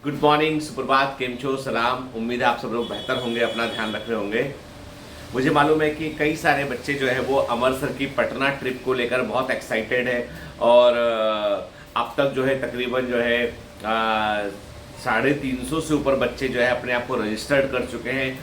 Good morning, सुप्रभात, केम छो, सलाम। उम्मीद है आप सब लोग बेहतर होंगे, अपना ध्यान रख रहे होंगे। मुझे मालूम है कि कई सारे बच्चे जो है वो अमृतसर की पटना ट्रिप को लेकर बहुत एक्साइटेड है और अब तक जो है तकरीबन जो है 350 से ऊपर बच्चे जो है अपने आप को रजिस्टर्ड कर चुके हैं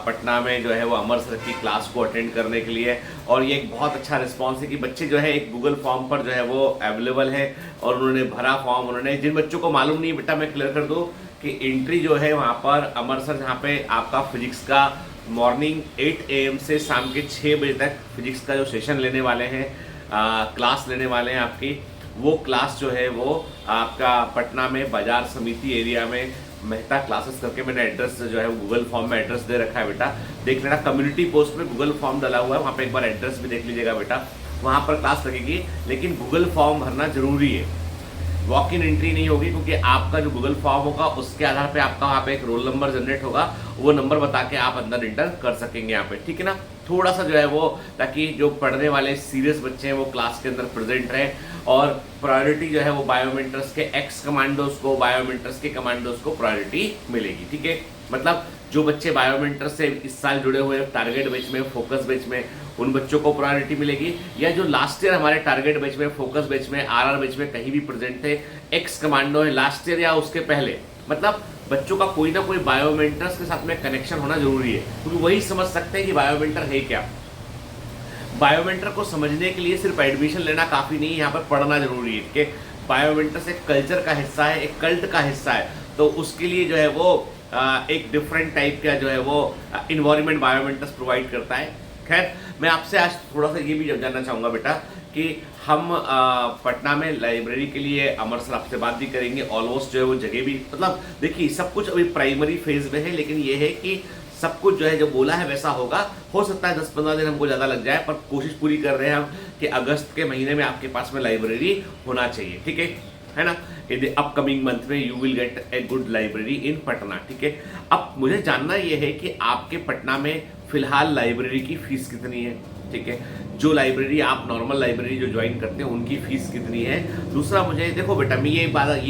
पटना में जो है वो अमृतसर की क्लास को अटेंड करने के लिए। और ये एक बहुत अच्छा रिस्पांस है कि बच्चे जो है एक गूगल फॉर्म पर जो है वो अवेलेबल है और उन्होंने भरा फॉर्म। उन्होंने, जिन बच्चों को मालूम नहीं बेटा मैं क्लियर कर दूं कि एंट्री जो है वहाँ पर अमृतसर, जहाँ पे आपका फिजिक्स का मॉर्निंग 8 AM से शाम के 6 बजे तक फिजिक्स का जो सेशन लेने वाले हैं, क्लास लेने वाले हैं आपकी, वो क्लास जो है वो आपका पटना में बाजार समिति एरिया में मेहता क्लासेस करके, मैंने एड्रेस जो है वो गूगल फॉर्म में एड्रेस दे रखा है बेटा, देख लेना। कम्युनिटी पोस्ट में गूगल फॉर्म डाला हुआ है, वहाँ पे एक बार एड्रेस भी देख लीजिएगा बेटा। वहाँ पर क्लास लगेगी, लेकिन गूगल फॉर्म भरना जरूरी है। वॉक इन एंट्री नहीं होगी, क्योंकि आपका जो गूगल फॉर्म होगा उसके आधार पे आपका वहाँ पे एक रोल नंबर जनरेट होगा, वो नंबर बता के आप अंदर इंटर कर सकेंगे यहाँ पे, ठीक है ना। थोड़ा सा जो है वो, ताकि जो पढ़ने वाले सीरियस बच्चे हैं वो क्लास के अंदर प्रेजेंट रहे। और प्रायोरिटी जो है वो बायोमेंटर्स के एक्स कमांडोज को, बायोमेंटर्स के कमांडोज को प्रायोरिटी मिलेगी, ठीक है। मतलब जो बच्चे बायोमेंटर्स से इस साल जुड़े हुए हैं टारगेट बैच में, फोकस बैच में, उन बच्चों को प्रायोरिटी मिलेगी। या जो लास्ट ईयर हमारे टारगेट बैच में, फोकस बैच में, आरआर बैच में कहीं भी प्रेजेंट थे, एक्स कमांडो है लास्ट ईयर या उसके पहले, मतलब बच्चों का कोई ना कोई बायोमेंटर्स के साथ में कनेक्शन होना जरूरी है, क्योंकि वही समझ सकते हैं कि बायोमेंटर है क्या। बायोमेंटर को समझने के लिए सिर्फ एडमिशन लेना काफी नहीं है, यहाँ पर पढ़ना जरूरी है कि बायोमेंटर्स एक कल्चर का हिस्सा है, एक कल्ट का हिस्सा है। तो उसके लिए जो है वो एक डिफरेंट टाइप का जो है वो इन्वायरमेंट बायोमेंटर्स प्रोवाइड करता है। खैर, मैं आपसे आज थोड़ा सा ये भी जानना चाहूँगा बेटा कि हम पटना में लाइब्रेरी के लिए अमृतसर आपसे बात भी करेंगे। ऑलमोस्ट जो है वो जगह भी, मतलब देखिए सब कुछ अभी प्राइमरी फेज में है, लेकिन ये है कि सब कुछ जो है जो बोला है वैसा होगा। हो सकता है 10-15 दिन हमको ज़्यादा लग जाए, पर कोशिश पूरी कर रहे हैं हम कि अगस्त के महीने में आपके पास में लाइब्रेरी होना चाहिए, ठीक है ना। इन द अपकमिंग मंथ में you will get a good library in Patna, ठीक है। अब मुझे जानना यह है कि आपके पटना में फिलहाल लाइब्रेरी की फीस कितनी है, ठीक है। जो लाइब्रेरी आप नॉर्मल लाइब्रेरी जो ज्वाइन करते हैं उनकी फीस कितनी है। दूसरा, मुझे देखो बेटा, मैं ये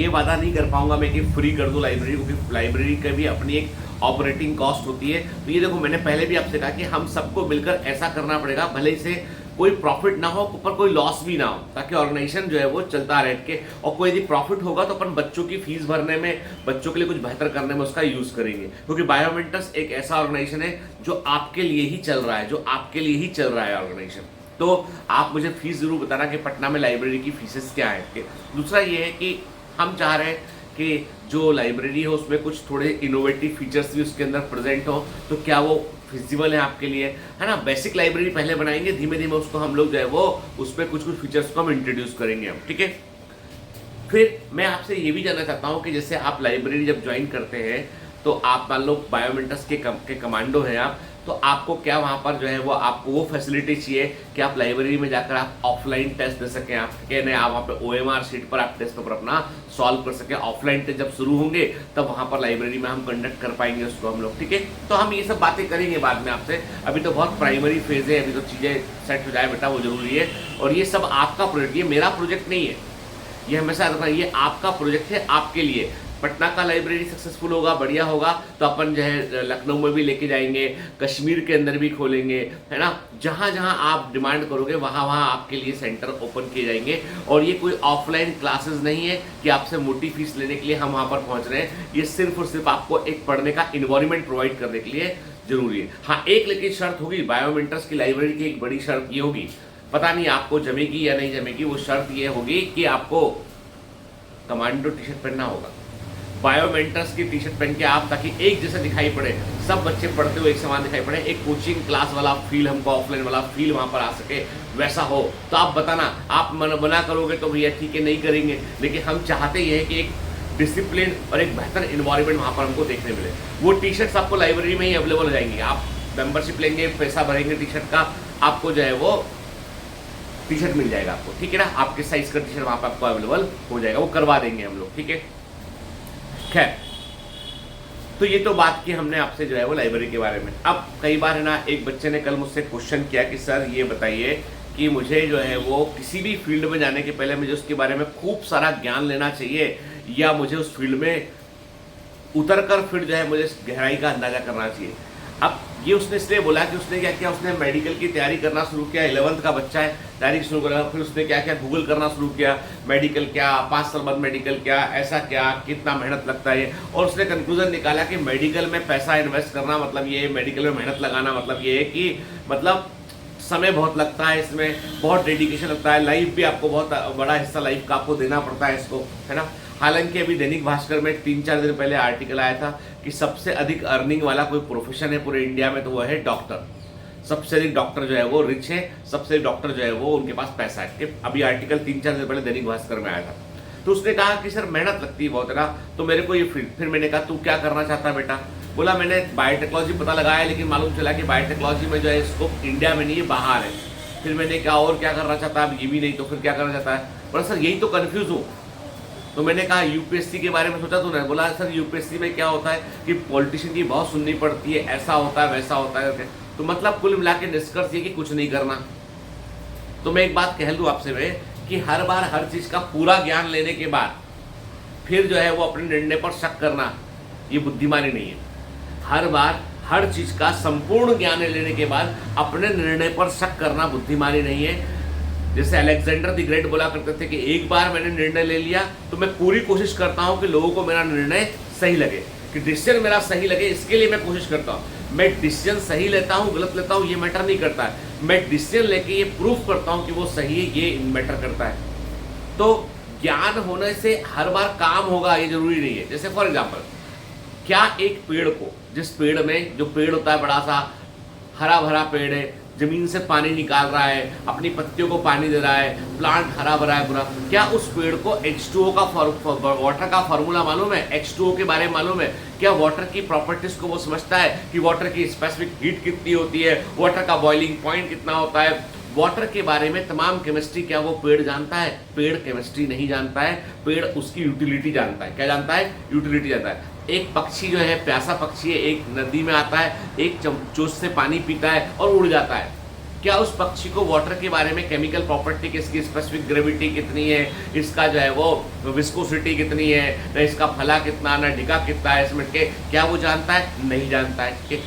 वादा नहीं कर पाऊंगा मैं कि फ्री कर दूं लाइब्रेरी, क्योंकि लाइब्रेरी का भी अपनी एक ऑपरेटिंग कॉस्ट होती है। तो ये देखो, मैंने पहले भी आपसे कहा कि हम सबको मिलकर ऐसा करना पड़ेगा, भले से कोई प्रॉफिट ना हो पर कोई लॉस भी ना हो, ताकि ऑर्गेनाइजेशन जो है वो चलता रह के, और कोई यदि प्रॉफिट होगा तो अपन बच्चों की फीस भरने में, बच्चों के लिए कुछ बेहतर करने में उसका यूज करेंगे। क्योंकि बायोमेंटर्स एक ऐसा ऑर्गेनाइजेशन है जो आपके लिए ही चल रहा है, जो आपके लिए ही चल रहा है ऑर्गेनाइजेशन। तो आप मुझे फीस जरूर बताना कि पटना में लाइब्रेरी की फीसेस क्या है। दूसरा ये है कि हम चाह रहे हैं कि जो लाइब्रेरी है उसमें कुछ थोड़े इनोवेटिव फीचर्स भी उसके अंदर प्रेजेंट हो, तो क्या वो फिजिबल है आपके लिए, है ना। बेसिक लाइब्रेरी पहले बनाएंगे, धीमे धीमे उसको हम लोग जो है वो उस पर कुछ फीचर्स को हम इंट्रोड्यूस करेंगे हम, ठीक है। फिर मैं आपसे ये भी जानना चाहता हूँ कि जैसे आप लाइब्रेरी जब ज्वाइन करते हैं तो आप मान लो बायोमेंटर्स के कमांडो हैं आप, तो आपको क्या वहाँ पर जो है वो आपको वो फैसिलिटी चाहिए कि आप लाइब्रेरी में जाकर आप ऑफलाइन टेस्ट दे सकें, आप नहीं, आप वहाँ पे OMR शीट पर आप टेस्ट पेपर अपना सॉल्व कर सकें। ऑफलाइन टेस्ट जब शुरू होंगे तब वहाँ पर लाइब्रेरी में हम कंडक्ट कर पाएंगे उसको हम लोग, ठीक है। तो हम ये सब बातें करेंगे बाद में आपसे, अभी तो बहुत प्राइमरी फेज है, अभी तो चीज़ें सेट हो जाए बेटा, वो जरूरी है। और ये सब आपका प्रोजेक्ट, ये मेरा प्रोजेक्ट नहीं है, ये हमेशा रखना, ये आपका प्रोजेक्ट है, आपके लिए। पटना का लाइब्रेरी सक्सेसफुल होगा, बढ़िया होगा, तो अपन जो है लखनऊ में भी लेके जाएंगे, कश्मीर के अंदर भी खोलेंगे, है ना। जहाँ जहाँ आप डिमांड करोगे वहाँ वहाँ आपके लिए सेंटर ओपन किए जाएंगे। और ये कोई ऑफलाइन क्लासेस नहीं है कि आपसे मोटी फीस लेने के लिए हम वहाँ पर पहुँच रहे हैं। ये सिर्फ और सिर्फ आपको एक पढ़ने का इन्वायरमेंट प्रोवाइड करने के लिए जरूरी है। हाँ, एक लेकिन शर्त होगी, बायोमेंटर्स की लाइब्रेरी की एक बड़ी शर्त ये होगी, पता नहीं आपको जमेगी या नहीं जमेगी, वो शर्त ये होगी कि आपको कमांडो टी शर्ट पहनना होगा। बायोमेंटर्स की टी शर्ट पहन के आप, ताकि एक जैसा दिखाई पड़े, सब बच्चे पढ़ते हुए एक समान दिखाई पड़े, एक कोचिंग क्लास वाला फील, हमको ऑफलाइन वाला फील वहां पर आ सके, वैसा हो। तो आप बताना, आप मना करोगे तो भैया ठीक है नहीं करेंगे, लेकिन हम चाहते ये है कि एक डिसिप्लिन और एक बेहतर इन्वायरमेंट वहां पर हमको देखने मिले। वो टी शर्ट्स आपको लाइब्रेरी में ही अवेलेबल हो जाएंगी। आप मेंबरशिप लेंगे, पैसा भरेंगे टी शर्ट का, आपको जो है वो टी शर्ट मिल जाएगा आपको, ठीक है ना। आपके साइज का टी शर्ट वहां पर आपको अवेलेबल हो जाएगा, वो करवा देंगे हम लोग, ठीक है। खैर, तो ये तो बात की हमने आपसे जो है वो लाइब्रेरी के बारे में। अब कई बार है ना, एक बच्चे ने कल मुझसे क्वेश्चन किया कि सर ये बताइए कि मुझे जो है वो किसी भी फील्ड में जाने के पहले मुझे उसके बारे में खूब सारा ज्ञान लेना चाहिए, या मुझे उस फील्ड में उतर कर फिर जो है मुझे गहराई का अंदाजा करना चाहिए। अब ये उसने इसलिए बोला कि उसने क्या किया, उसने मेडिकल की तैयारी करना शुरू किया, 11th का बच्चा है, तैयारी शुरू करा। फिर उसने क्या किया, गूगल करना शुरू किया, मेडिकल क्या, 5 साल बाद मेडिकल क्या, ऐसा क्या, कितना मेहनत लगता है। और उसने कंक्लूजन निकाला कि मेडिकल में पैसा इन्वेस्ट करना मतलब ये, मेडिकल में मेहनत लगाना मतलब ये है कि मतलब समय बहुत लगता है, इसमें बहुत डेडिकेशन लगता है, लाइफ भी आपको बहुत बड़ा हिस्सा लाइफ का आपको देना पड़ता है इसको, है ना। हालांकि अभी दैनिक भास्कर में 3-4 दिन पहले आर्टिकल आया था कि सबसे अधिक अर्निंग वाला कोई प्रोफेशन है पूरे इंडिया में तो वो है डॉक्टर। सबसे अधिक डॉक्टर जो है वो रिच है, सबसे अधिक डॉक्टर जो है वो उनके पास पैसा है। अभी आर्टिकल 3-4 दिन पहले दैनिक भास्कर में आया था। तो उसने कहा कि सर मेहनत लगती है बहुत है ना, तो मेरे को ये फिर मैंने कहा तू क्या करना चाहता है बेटा। बोला मैंने बायोटेक्नोलॉजी पता लगाया, लेकिन मालूम चला कि बायोटेक्नोलॉजी में जो है स्कोप इंडिया में नहीं है, बाहर है। फिर मैंने कहा और क्या करना चाहता है, अब ये भी नहीं तो फिर क्या करना चाहता है। बोला सर यही तो कन्फ्यूज हूँ। तो मैंने कहा यूपीएससी के बारे में सोचा तूने। बोला सर यूपीएससी में क्या होता है कि पॉलिटिशियन की बहुत सुननी पड़ती है, ऐसा होता है वैसा होता है। तो मतलब कुल मिला के निष्कर्ष ये कि कुछ नहीं करना। तो मैं एक बात कह दूं आपसे मैं कि हर बार हर चीज का पूरा ज्ञान लेने के बाद फिर जो है वो अपने निर्णय पर शक करना, ये बुद्धिमानी नहीं है। हर बार हर चीज का संपूर्ण ज्ञान लेने के बाद अपने निर्णय पर शक करना बुद्धिमानी नहीं है। जैसे अलेक्जेंडर द ग्रेट बोला करते थे कि एक बार मैंने निर्णय ले लिया तो मैं पूरी कोशिश करता हूं कि लोगों को मेरा निर्णय सही लगे, कि डिसीजन मेरा सही लगे, इसके लिए मैं कोशिश करता हूं। मैं डिसीजन सही लेता हूं गलत लेता हूं ये मैटर नहीं करता है, मैं डिसीजन लेके ये प्रूफ करता हूं कि वो सही है, ये मैटर करता है। तो ज्ञान होने से हर बार काम होगा ये जरूरी नहीं है। जैसे फॉर एग्जाम्पल, क्या एक पेड़ को, जिस पेड़ में, जो पेड़ होता है बड़ा सा हरा भरा पेड़ है, जमीन से पानी निकाल रहा है, अपनी पत्तियों को पानी दे रहा है, प्लांट हरा भरा है पूरा, क्या उस पेड़ को H2O का वाटर का फॉर्मूला मालूम है, H2O के बारे में मालूम है? क्या वाटर की प्रॉपर्टीज को वो समझता है कि वाटर की स्पेसिफिक हीट कितनी होती है, वाटर का बॉइलिंग पॉइंट कितना होता है, वाटर के बारे में तमाम केमिस्ट्री क्या वो पेड़ जानता है? पेड़ केमिस्ट्री नहीं जानता है, पेड़ उसकी यूटिलिटी जानता है। क्या जानता है? यूटिलिटी जानता है। एक पक्षी जो है, प्यासा पक्षी है, एक नदी में आता है, एक चोंच से पानी पीता है और उड़ जाता है। क्या उस पक्षी को वाटर के बारे में केमिकल प्रॉपर्टी, किसकी स्पेसिफिक ग्रेविटी कितनी है, इसका जो है वो विस्कोसिटी कितनी है, न इसका फला कितना, न ढिका कितना है इसमें के, क्या वो जानता है? नहीं जानता है। कि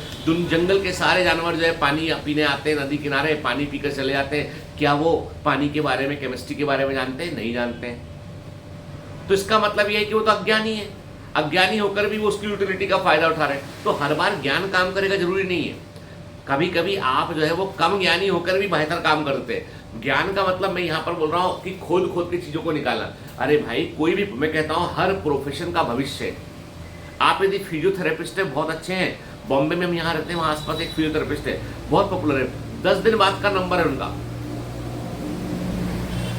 जंगल के सारे जानवर जो है पानी पीने आते हैं, नदी किनारे पानी पीकर चले जाते हैं, क्या वो पानी के बारे में, केमिस्ट्री के बारे में जानते हैं? नहीं जानते हैं। तो इसका मतलब ये है कि वो तो अज्ञानी है। अज्ञानी होकर भी वो उसकी यूटिलिटी का फायदा उठा रहे हैं। तो हर बार ज्ञान काम करेगा जरूरी नहीं है। कभी कभी आप जो है वो कम ज्ञानी होकर भी बेहतर काम करते हैं। ज्ञान का मतलब मैं यहाँ पर बोल रहा हूँ कि खोद खोद की चीजों को निकालना। अरे भाई, कोई भी, मैं कहता हूँ हर प्रोफेशन का भविष्य है। आप यदि फिजियोथेरेपिस्ट है, बहुत अच्छे हैं, बॉम्बे में हम यहाँ रहते हैं, वहाँ आसपास एक फिजियोथेरेपिस्ट है, बहुत पॉपुलर है, 10 दिन बाद का नंबर है उनका।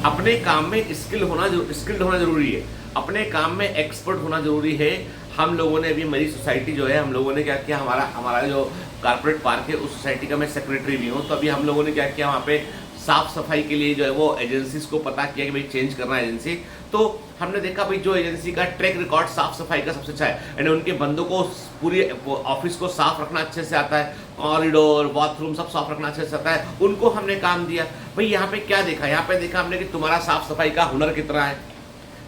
अपने काम में स्किल्ड होना जरूरी है, अपने काम में एक्सपर्ट होना जरूरी है। हम लोगों ने अभी, मेरी सोसाइटी जो है, हम लोगों ने क्या किया, हमारा जो कारपोरेट पार्क है उस सोसाइटी का मैं सेक्रेटरी भी हूँ। तो अभी हम लोगों ने क्या किया, वहाँ पे साफ सफाई के लिए जो है वो एजेंसीज को पता किया कि भाई चेंज करना है एजेंसी। तो हमने देखा भाई जो एजेंसी का ट्रैक रिकॉर्ड साफ सफाई का सबसे अच्छा है, यानी उनके बंदों को पूरी ऑफिस को साफ रखना अच्छे से आता है, कॉरिडोर बाथरूम सब साफ रखना अच्छे से आता है, उनको हमने काम दिया। भाई यहाँ पे क्या देखा, यहाँ पे देखा हमने कि तुम्हारा साफ सफाई का हुनर कितना है,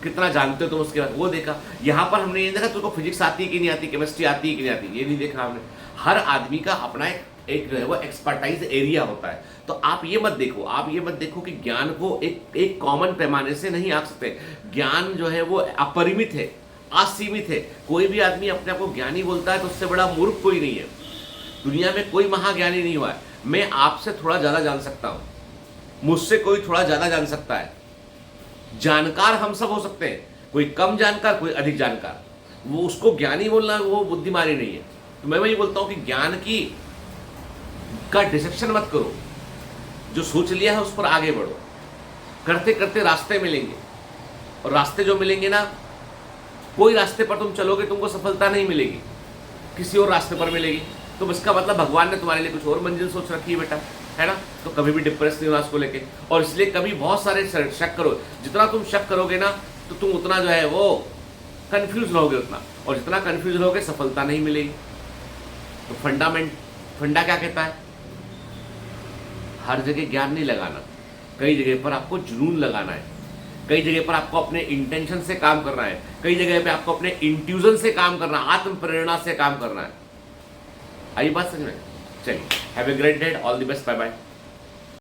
कितना जानते हो तुम, उसके बाद वो देखा। यहाँ पर हमने ये देखा तुमको फिजिक्स आती है कि नहीं आती, केमिस्ट्री आती है कि नहीं आती, ये नहीं देखा हमने। हर आदमी का अपना एक जो है वो एक्सपर्टाइज एरिया होता है। तो आप ये मत देखो कि ज्ञान को एक कॉमन पैमाने से नहीं आंक सकते। ज्ञान जो है वो अपरिमित है, असीमित है। कोई भी आदमी अपने आप को ज्ञानी बोलता है तो उससे बड़ा मूर्ख कोई नहीं है। दुनिया में कोई महाज्ञानी नहीं हुआ है। मैं आपसे थोड़ा ज्यादा जान सकता हूँ, मुझसे कोई थोड़ा ज्यादा जान सकता है। जानकार हम सब हो सकते हैं, कोई कम जानकार, कोई अधिक जानकार। वो उसको ज्ञानी बोलना वो बुद्धिमानी नहीं है। तो मैं वही बोलता हूं कि ज्ञान का डिसेप्शन मत करो, जो सोच लिया है उस पर आगे बढ़ो। करते करते रास्ते मिलेंगे, और रास्ते जो मिलेंगे ना, कोई रास्ते पर तुम चलोगे तुमको सफलता नहीं मिलेगी, किसी और रास्ते पर मिलेगी। तो इसका मतलब भगवान ने तुम्हारे लिए कुछ और मंजिल सोच रखी है बेटा, है ना। तो कभी भी डिप्रेस नहीं होना उसको लेके। और इसलिए कभी बहुत सारे शक करो, जितना तुम शक करोगे ना तो तुम उतना जो है वो कंफ्यूज रहोगे उतना, और जितना कंफ्यूज रहोगे सफलता नहीं मिलेगी। तो फंडा क्या कहता है, हर जगह ज्ञान नहीं लगाना, कई जगह पर आपको जुनून लगाना है। कई जगह पर आपको अपने इंटेंशन से काम करना है, कई जगह पे आपको अपने इंट्यूजन से काम करना है, आत्म प्रेरणा से काम करना है। आई बात समझ में? चलिए, have a great day, all the best, bye bye.